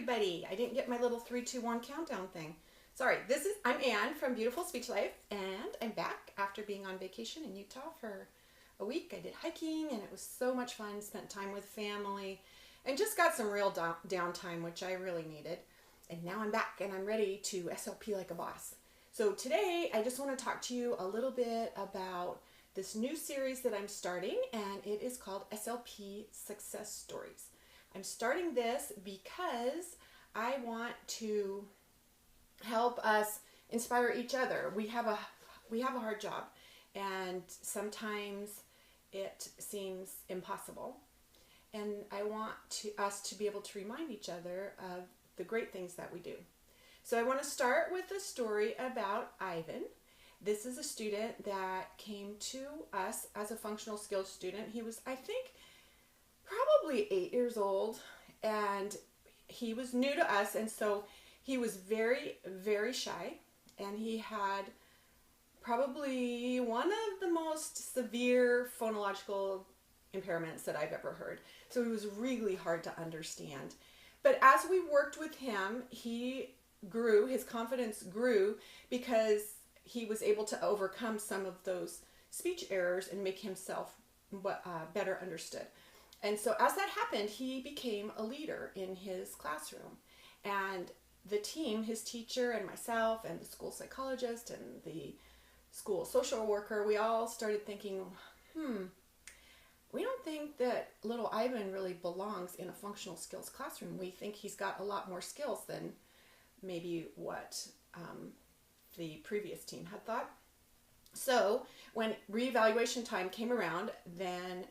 everybody. I didn't get my little 3, 2, 1 countdown thing. Sorry, I'm Anne from Beautiful Speech Life, and I'm back after being on vacation in Utah for a week. I did hiking, and it was so much fun. Spent time with family, and just got some real downtime, which I really needed. And now I'm back, and I'm ready to SLP like a boss. So today, I just want to talk to you a little bit about this new series that I'm starting, and it is called SLP Success Stories. I'm starting this because I want to help us inspire each other. We have a hard job, and sometimes it seems impossible. And I want us to be able to remind each other of the great things that we do. So I want to start with a story about Ivan. This is a student that came to us as a functional skills student. He was, I think, probably 8 years old, and he was new to us, and so he was very, very shy, and he had probably one of the most severe phonological impairments that I've ever heard. So he was really hard to understand. But as we worked with him, he grew, his confidence grew, because he was able to overcome some of those speech errors and make himself better understood. And so as that happened, he became a leader in his classroom. And the team, his teacher and myself and the school psychologist and the school social worker, we all started thinking, we don't think that little Ivan really belongs in a functional skills classroom. We think he's got a lot more skills than maybe what the previous team had thought. So when reevaluation time came around, then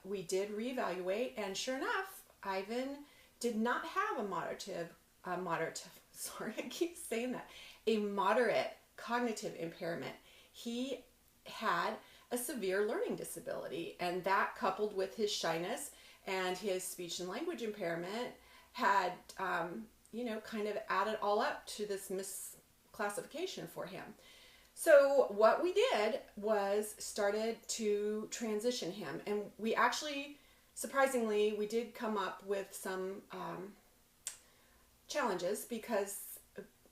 we did reevaluate, and sure enough, Ivan did not have a moderate cognitive impairment. He had a severe learning disability, and that, coupled with his shyness and his speech and language impairment, had kind of added all up to this misclassification for him. So what we did was started to transition him, and we actually, surprisingly, we did come up with some challenges, because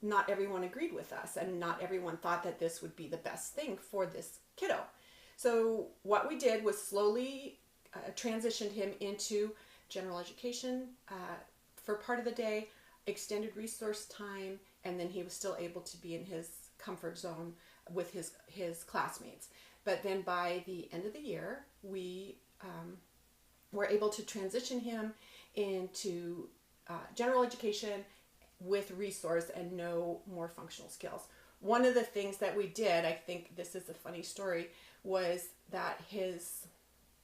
not everyone agreed with us, and not everyone thought that this would be the best thing for this kiddo. So what we did was slowly transitioned him into general education for part of the day, extended resource time, and then he was still able to be in his comfort zone with his classmates. But then by the end of the year, we were able to transition him into general education with resource and no more functional skills. One of the things that we did, I think this is a funny story, was that his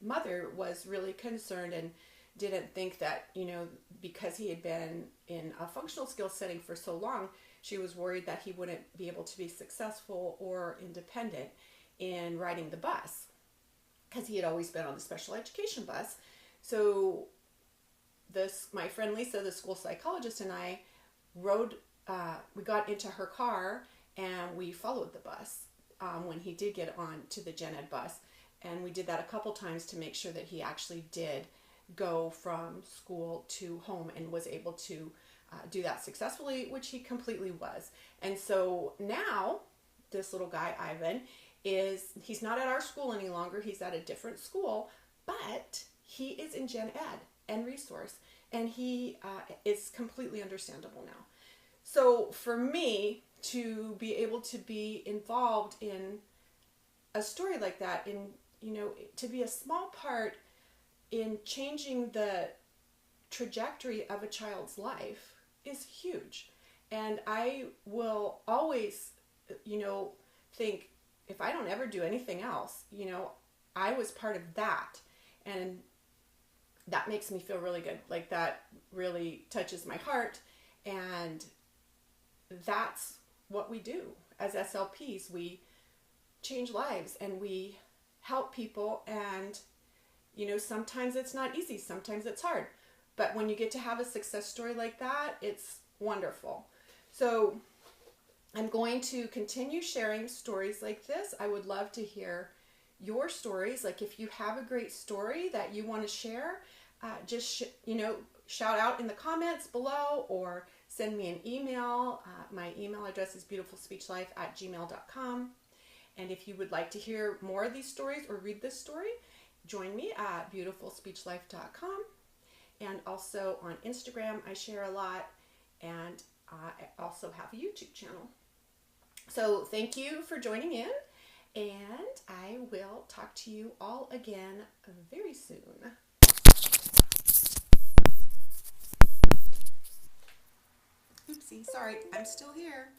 mother was really concerned and didn't think that, because he had been in a functional skills setting for so long, she was worried that he wouldn't be able to be successful or independent in riding the bus, because he had always been on the special education bus. So my friend Lisa, the school psychologist, and I we got into her car, and we followed the bus when he did get on to the gen ed bus. And we did that a couple times to make sure that he actually did go from school to home and was able to do that successfully, which he completely was. And so now this little guy, Ivan, he's not at our school any longer. He's at a different school, but he is in gen ed and resource, and he is completely understandable now. So for me to be able to be involved in a story like that, to be a small part in changing the trajectory of a child's life, is huge. And I will always, think, if I don't ever do anything else, I was part of that. And that makes me feel really good. Like, that really touches my heart. And that's what we do as SLPs. We change lives, and we help people. And, sometimes it's not easy. Sometimes it's hard. But when you get to have a success story like that, it's wonderful. So I'm going to continue sharing stories like this. I would love to hear your stories. Like, if you have a great story that you want to share, just shout out in the comments below or send me an email. My email address is beautifulspeechlife@gmail.com. And if you would like to hear more of these stories or read this story, join me at beautifulspeechlife.com. And also on Instagram, I share a lot. And I also have a YouTube channel. So thank you for joining in. And I will talk to you all again very soon. Oopsie, sorry, I'm still here.